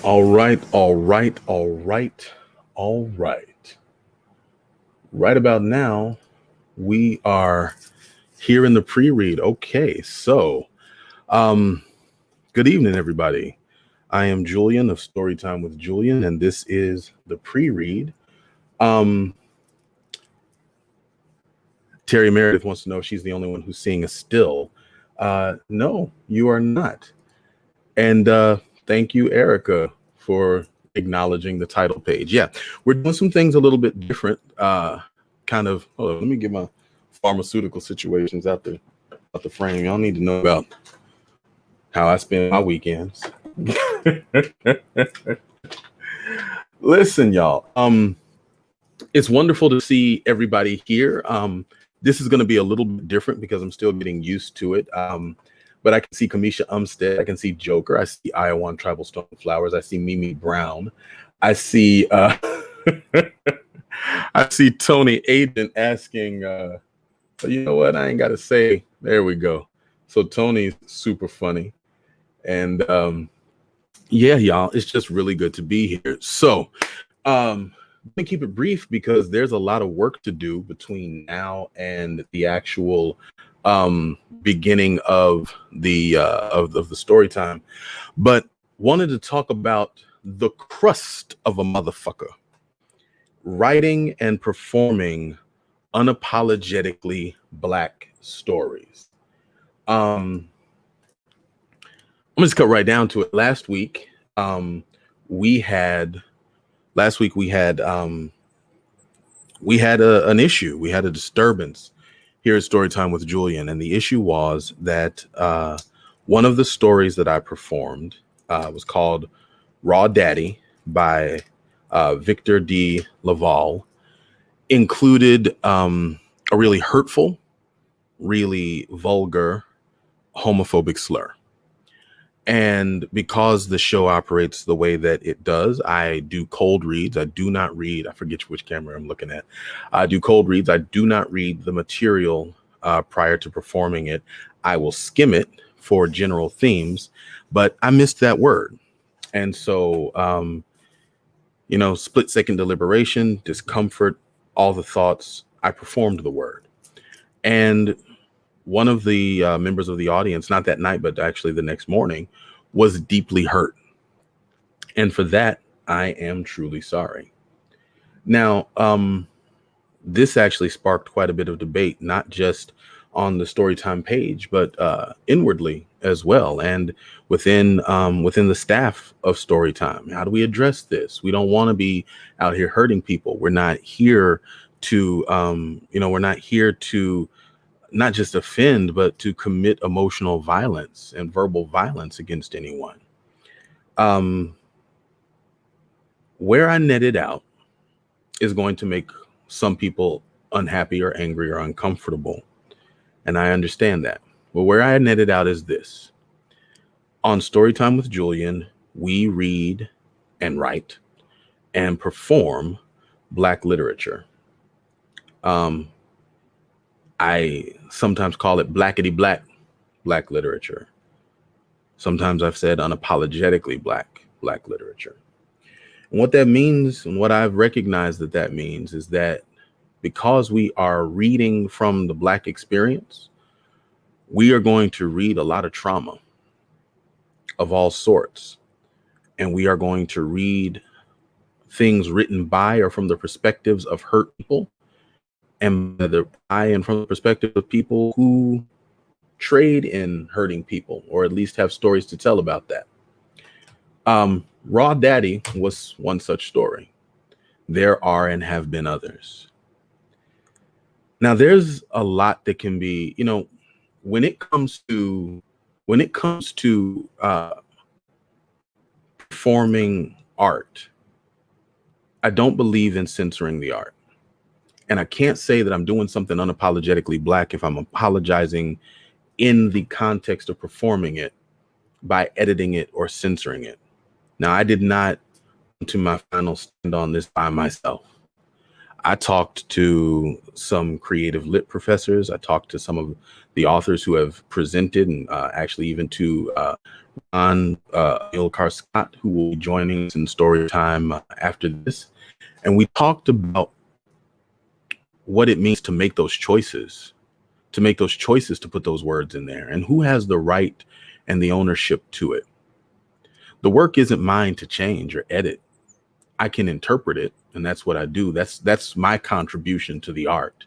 All right, all right, all right, all right. Right about now, we are here in the pre-read. Okay, so um, good evening, everybody. I am Julian of Storytime with Julian, and this is the pre-read. Um, Terry Meredith wants to know if she's the only one who's seeing a still. No, you are not. And thank you, Erica, for acknowledging the title page. Yeah, we're doing some things a little bit different. Kind of. Hold on, let me get my pharmaceutical situations out the frame. Y'all need to know about how I spend my weekends. Listen, y'all. It's wonderful to see everybody here. This is going to be a little bit different because I'm still getting used to it. But I can see Kamisha Umstead. I can see Joker. I see Iowan Tribal Stone Flowers. I see Mimi Brown. I see I see Tony Aiden asking, you know what? I ain't got to say. There we go. So Tony's super funny. And yeah, y'all, it's just really good to be here. So let me keep it brief because there's a lot of work to do between now and the actual beginning of the story time, but wanted to talk about the crust of a motherfucker: writing and performing unapologetically Black stories. I'm gonna just cut right down to it. We had an issue. We had a disturbance here at Storytime with Julian, and the issue was that one of the stories that I performed was called Raw Daddy by Victor D. Laval, included a really hurtful, really vulgar, homophobic slur. And because the show operates the way that it does, I do cold reads. I do not read. I forget which camera I'm looking at. I do cold reads. I do not read the material prior to performing it. I will skim it for general themes, but I missed that word. And so, split second deliberation, discomfort, all the thoughts, I performed the word. And one of the members of the audience, not that night, but actually the next morning, was deeply hurt. And for that, I am truly sorry. Now, this actually sparked quite a bit of debate, not just on the Storytime page, but inwardly as well, and within the staff of Storytime. How do we address this? We don't want to be out here hurting people. We're not here to, we're not here to not just offend, but to commit emotional violence and verbal violence against anyone. Where I netted out is going to make some people unhappy or angry or uncomfortable. And I understand that. But where I netted out is this. On Storytime with Julian, we read and write and perform Black literature. I sometimes call it blackety black literature. Sometimes I've said unapologetically black literature. And what that means, and what I've recognized that means, is that because we are reading from the Black experience, we are going to read a lot of trauma of all sorts. And we are going to read things written by or from the perspectives of hurt people, and from the perspective of people who trade in hurting people, or at least have stories to tell about that. Raw Daddy was one such story. There are and have been others. Now, there's a lot that can be, when it comes to performing art, I don't believe in censoring the art. And I can't say that I'm doing something unapologetically Black if I'm apologizing in the context of performing it by editing it or censoring it. Now, I did not come to my final stand on this by myself. I talked to some creative lit professors. I talked to some of the authors who have presented, and actually even to on Ilkar Scott, who will be joining us in story time after this. And we talked about what it means to make those choices, to put those words in there, and who has the right and the ownership to it. The work isn't mine to change or edit. I can interpret it, and that's what I do. That's my contribution to the art,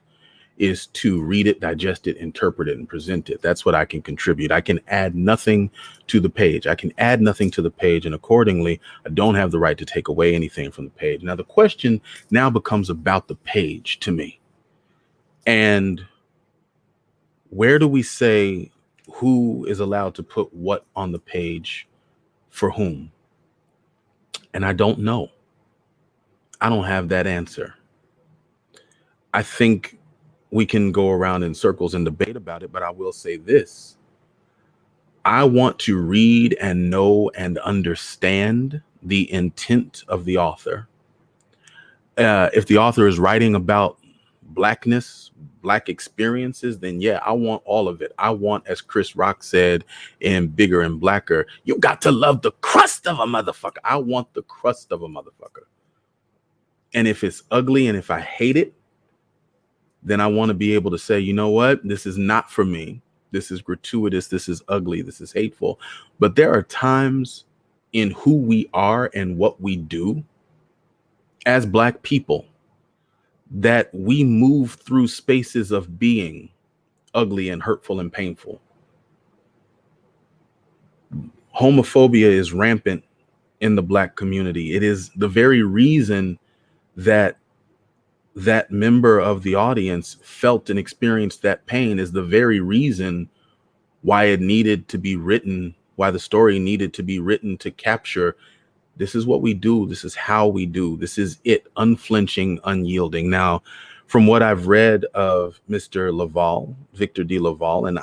is to read it, digest it, interpret it, and present it. That's what I can contribute. I can add nothing to the page. And accordingly, I don't have the right to take away anything from the page. Now, the question now becomes about the page to me. And where do we say who is allowed to put what on the page for whom? And I don't know. I don't have that answer. I think we can go around in circles and debate about it, but I will say this. I want to read and know and understand the intent of the author. If the author is writing about Blackness, Black experiences, then yeah, I want all of it. I want, as Chris Rock said in Bigger and Blacker, you got to love the crust of a motherfucker. I want the crust of a motherfucker. And if it's ugly and if I hate it, then I want to be able to say, you know what? This is not for me. This is gratuitous. This is ugly. This is hateful. But there are times in who we are and what we do as Black people that we move through spaces of being ugly and hurtful and painful. Homophobia is rampant in the Black community. It is the very reason that member of the audience felt and experienced that pain, is the very reason why it needed to be written, why the story needed to be written to capture, this is what we do, this is how we do, this is it, unflinching, unyielding. Now, from what I've read of Mr. Laval, Victor D. Laval, and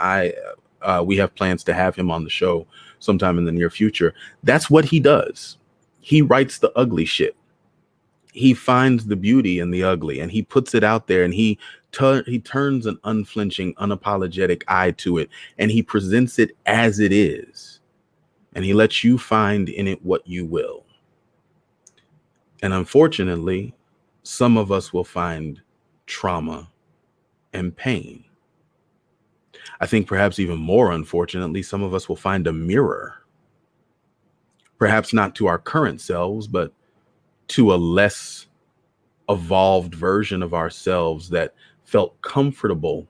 we have plans to have him on the show sometime in the near future, that's what he does. He writes the ugly shit. He finds the beauty in the ugly and he puts it out there, and he turns an unflinching, unapologetic eye to it, and he presents it as it is, and he lets you find in it what you will. And unfortunately, some of us will find trauma and pain. I think perhaps even more unfortunately, some of us will find a mirror, perhaps not to our current selves, but to a less evolved version of ourselves that felt comfortable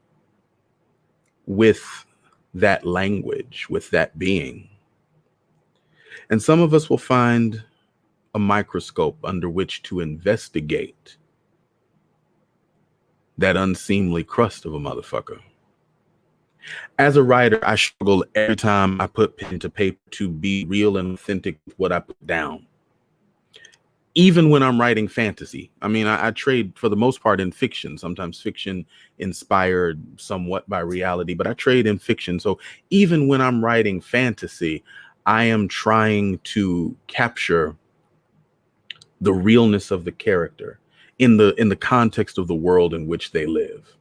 with that language, with that being. And some of us will find a microscope under which to investigate that unseemly crust of a motherfucker. As a writer, I struggle every time I put pen to paper to be real and authentic with what I put down. Even when I'm writing fantasy, I mean, I trade for the most part in fiction, sometimes fiction inspired somewhat by reality, but I trade in fiction. So even when I'm writing fantasy, I am trying to capture the realness of the character in the context of the world in which they live.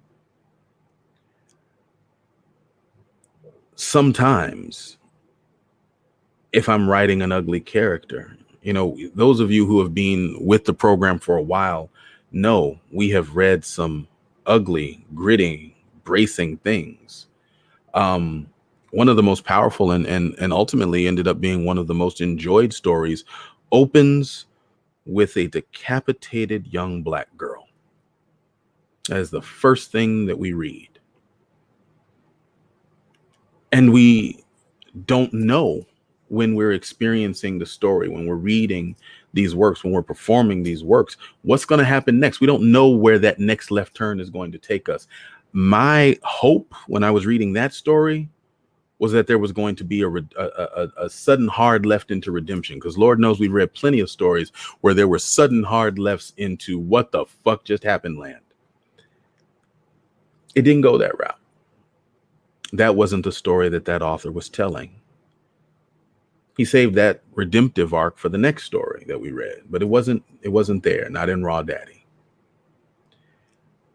Sometimes, if I'm writing an ugly character, you know, those of you who have been with the program for a while know we have read some ugly, gritty, bracing things. One of the most powerful and ultimately ended up being one of the most enjoyed stories opens with a decapitated young Black girl. That is the first thing that we read. And we don't know, when we're experiencing the story, when we're reading these works, when we're performing these works, what's going to happen next. We don't know where that next left turn is going to take us. My hope when I was reading that story was that there was going to be a sudden hard left into redemption, because Lord knows we read plenty of stories where there were sudden hard lefts into what the fuck just happened land. It didn't go that route. That wasn't the story that author was telling. He saved that redemptive arc for the next story that we read, but it wasn't there, not in Raw Daddy.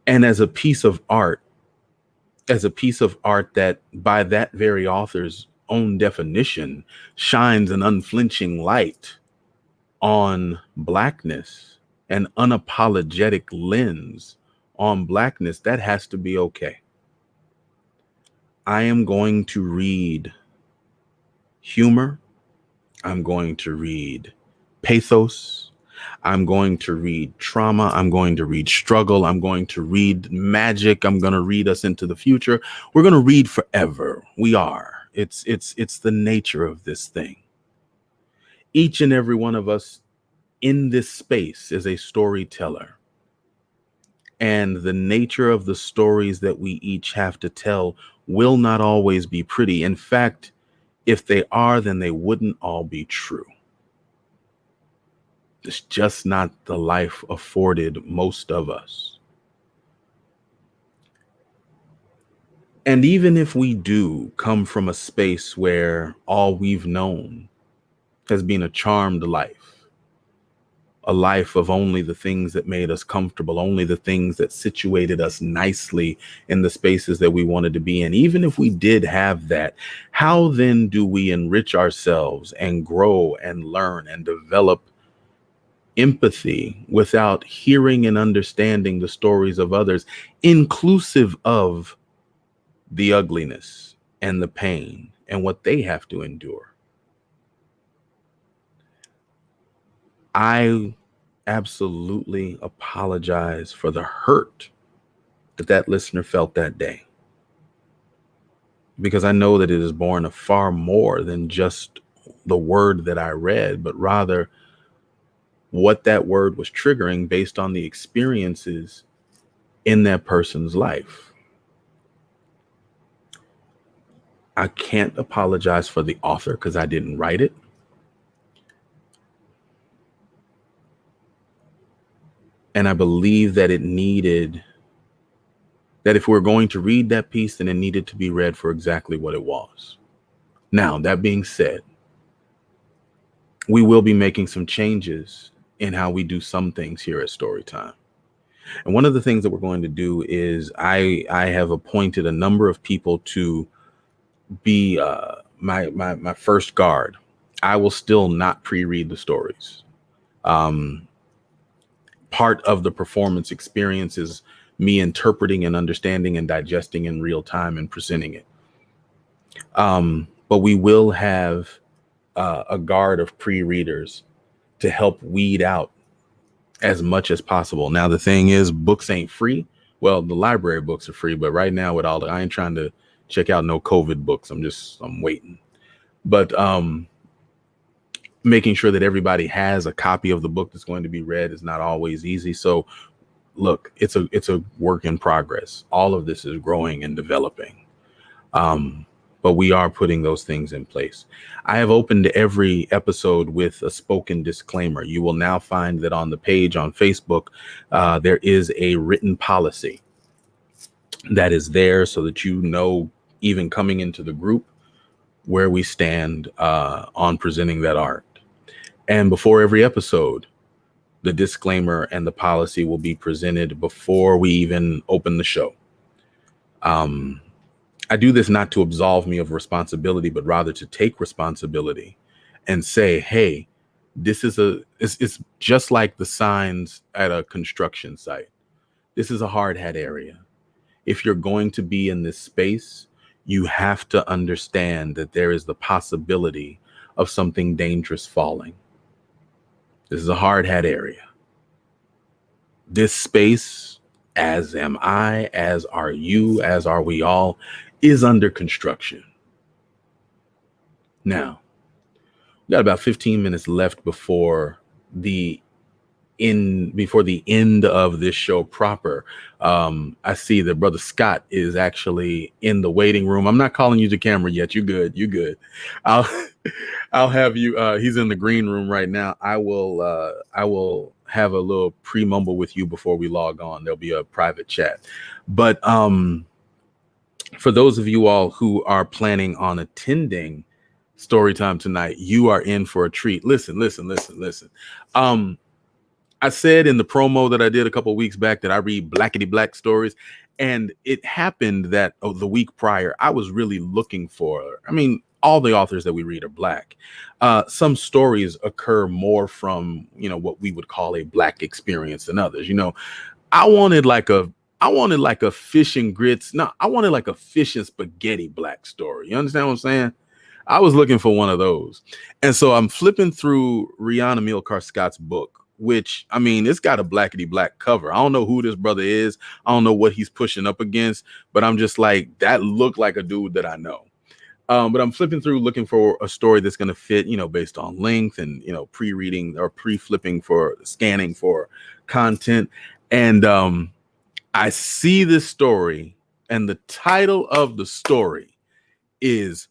And as a piece of art that by that very author's own definition shines an unflinching light on blackness, an unapologetic lens on blackness, that has to be okay. I am going to read humor. I'm going to read pathos. I'm going to read trauma. I'm going to read struggle. I'm going to read magic. I'm going to read us into the future. We're going to read forever. We are. It's the nature of this thing. Each and every one of us in this space is a storyteller. And the nature of the stories that we each have to tell will not always be pretty. In fact, if they are, then they wouldn't all be true. It's just not the life afforded most of us. And even if we do come from a space where all we've known has been a charmed life, a life of only the things that made us comfortable, only the things that situated us nicely in the spaces that we wanted to be in. Even if we did have that, how then do we enrich ourselves and grow and learn and develop empathy without hearing and understanding the stories of others, inclusive of the ugliness and the pain and what they have to endure? I absolutely apologize for the hurt that listener felt that day, because I know that it is born of far more than just the word that I read, but rather what that word was triggering based on the experiences in that person's life. I can't apologize for the author because I didn't write it. And I believe that that if we're going to read that piece, then it needed to be read for exactly what it was. Now, that being said, we will be making some changes in how we do some things here at Storytime. And one of the things that we're going to do is I have appointed a number of people to be my first guard. I will still not pre-read the stories. Part of the performance experience is me interpreting and understanding and digesting in real time and presenting it. But we will have a guard of pre-readers to help weed out as much as possible. Now, the thing is, books ain't free. Well, the library books are free, but right now with all the, I ain't trying to check out no COVID books. I'm waiting. But making sure that everybody has a copy of the book that's going to be read is not always easy. So look, it's a work in progress. All of this is growing and developing. But we are putting those things in place. I have opened every episode with a spoken disclaimer. You will now find that on the page on Facebook, there is a written policy that is there so that you know, even coming into the group, where we stand on presenting that art. And before every episode, the disclaimer and the policy will be presented before we even open the show. I do this not to absolve me of responsibility, but rather to take responsibility and say, hey, this is it's just like the signs at a construction site. This is a hard hat area. If you're going to be in this space, you have to understand that there is the possibility of something dangerous falling. This is a hard hat area. This space, as am I, as are you, as are we all, is under construction. Now, we got about 15 minutes left before the end of this show proper. I see that Brother Scott is actually in the waiting room. I'm not calling you to camera yet. You good. I'll have you. He's in the green room right now. I will have a little pre-mumble with you before we log on. There'll be a private chat. But for those of you all who are planning on attending Storytime tonight, you are in for a treat. Listen. I said in the promo that I did a couple of weeks back that I read blackety black stories, and it happened that the week prior, I was really looking for, all the authors that we read are Black. Some stories occur more from, what we would call a Black experience than others. I wanted like a I wanted like a fish and grits. No, I wanted like a fish and spaghetti Black story. You understand what I'm saying? I was looking for one of those. And so I'm flipping through Rihanna Milcar Scott's book, which, I mean, it's got a blackety black cover. I don't know who this brother is. I don't know what he's pushing up against, but I'm just like, that looked like a dude that I know. But I'm flipping through looking for a story that's going to fit, based on length and, pre-reading or pre-flipping for scanning for content. And I see this story, and the title of the story is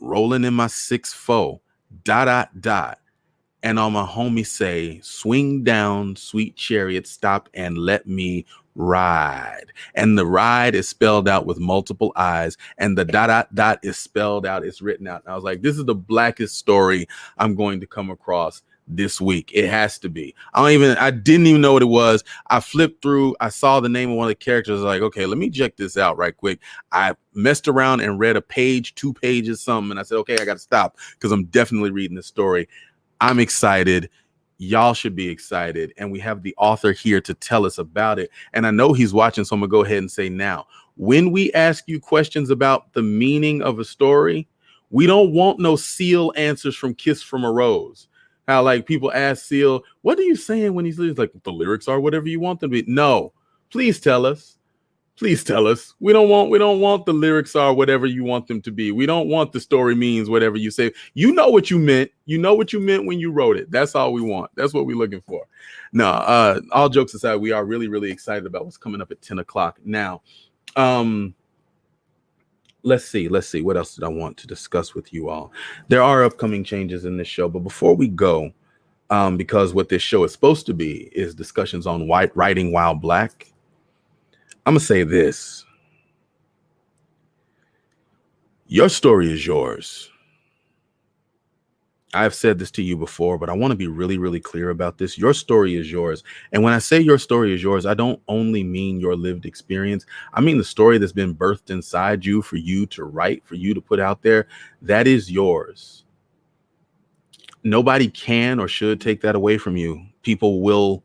Rolling in My Six Foe, ... And all my homies say, swing down, sweet chariot, stop and let me ride. And the ride is spelled out with multiple I's, and the ... is spelled out, it's written out. And I was like, this is the blackest story I'm going to come across this week. It has to be. I didn't even know what it was. I flipped through, I saw the name of one of the characters. I was like, okay, let me check this out right quick. I messed around and read a page, 2 pages, something. And I said, okay, I got to stop because I'm definitely reading this story. I'm excited. Y'all should be excited. And we have the author here to tell us about it. And I know he's watching, so I'm going to go ahead and say now, when we ask you questions about the meaning of a story, we don't want no Seal answers from Kiss from a Rose. How like people ask Seal, what are you saying when he's like, the lyrics are whatever you want them to be? No, please tell us. Please tell us. We don't want the lyrics are whatever you want them to be. We don't want the story means whatever you say. You know what you meant. You know what you meant when you wrote it. That's all we want. That's what we're looking for. No, all jokes aside, we are really, really excited about what's coming up at 10 o'clock. Now, let's see. What else did I want to discuss with you all? There are upcoming changes in this show, but before we go, because what this show is supposed to be is discussions on writing while Black, I'm going to say this. Your story is yours. I've said this to you before, but I want to be really, really clear about this. Your story is yours. And when I say your story is yours, I don't only mean your lived experience. I mean the story that's been birthed inside you for you to write, for you to put out there. That is yours. Nobody can or should take that away from you. People will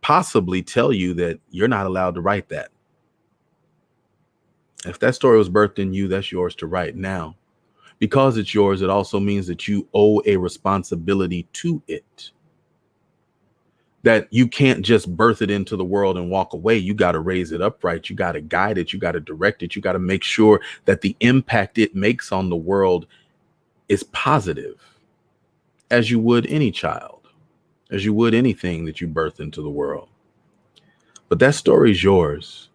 possibly tell you that you're not allowed to write that. If that story was birthed in you, that's yours to write. Now, because it's yours, it also means that you owe a responsibility to it. That you can't just birth it into the world and walk away. You got to raise it upright. You got to guide it. You got to direct it. You got to make sure that the impact it makes on the world is positive, as you would any child, as you would anything that you birth into the world. But that story is yours.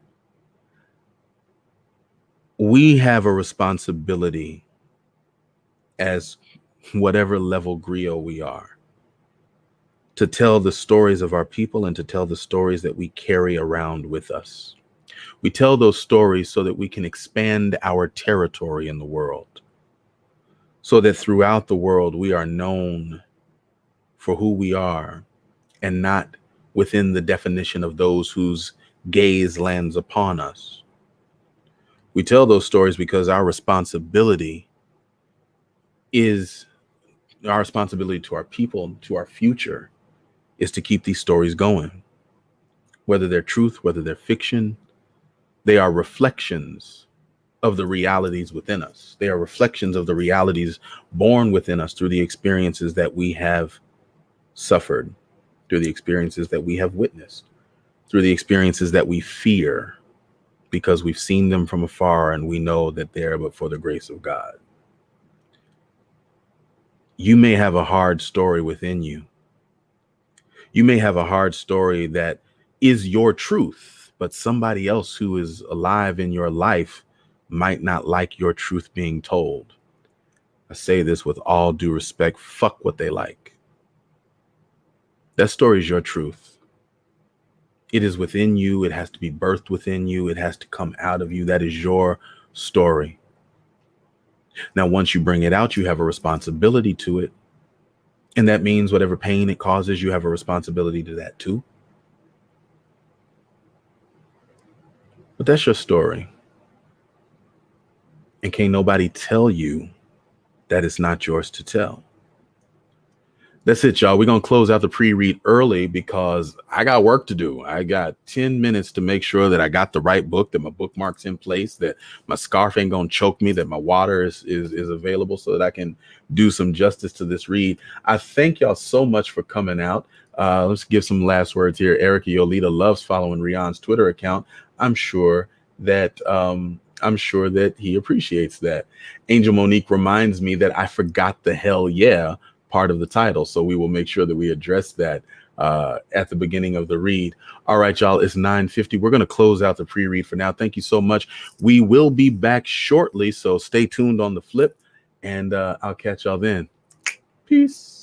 We have a responsibility as whatever level griot we are to tell the stories of our people and to tell the stories that we carry around with us. We tell those stories so that we can expand our territory in the world, so that throughout the world we are known for who we are and not within the definition of those whose gaze lands upon us. We tell those stories because our responsibility to our people, to our future, is to keep these stories going. Whether they're truth, whether they're fiction, they are reflections of the realities within us. They are reflections of the realities born within us through the experiences that we have suffered, through the experiences that we have witnessed, through the experiences that we fear because we've seen them from afar and we know that they're but for the grace of God. You may have a hard story within you. You may have a hard story that is your truth, but somebody else who is alive in your life might not like your truth being told. I say this with all due respect. Fuck what they like. That story is your truth. It is within you. It has to be birthed within you. It has to come out of you. That is your story. Now, once you bring it out, you have a responsibility to it. And that means whatever pain it causes, you have a responsibility to that too. But that's your story. And can't nobody tell you that is not yours to tell. That's it, y'all. We're going to close out the pre-read early because I got work to do. I got 10 minutes to make sure that I got the right book, that my bookmark's in place, that my scarf ain't going to choke me, that my water is available so that I can do some justice to this read. I thank y'all so much for coming out. Let's give some last words here. Erica Yolita loves following Rian's Twitter account. I'm sure that he appreciates that. Angel Monique reminds me that I forgot the hell yeah part of the title, so we will make sure that we address that at the beginning of the read. All right, y'all, it's 9:50. We're going to close out the pre-read for now. Thank you so much. We will be back shortly, so stay tuned on the flip, and I'll catch y'all then. Peace.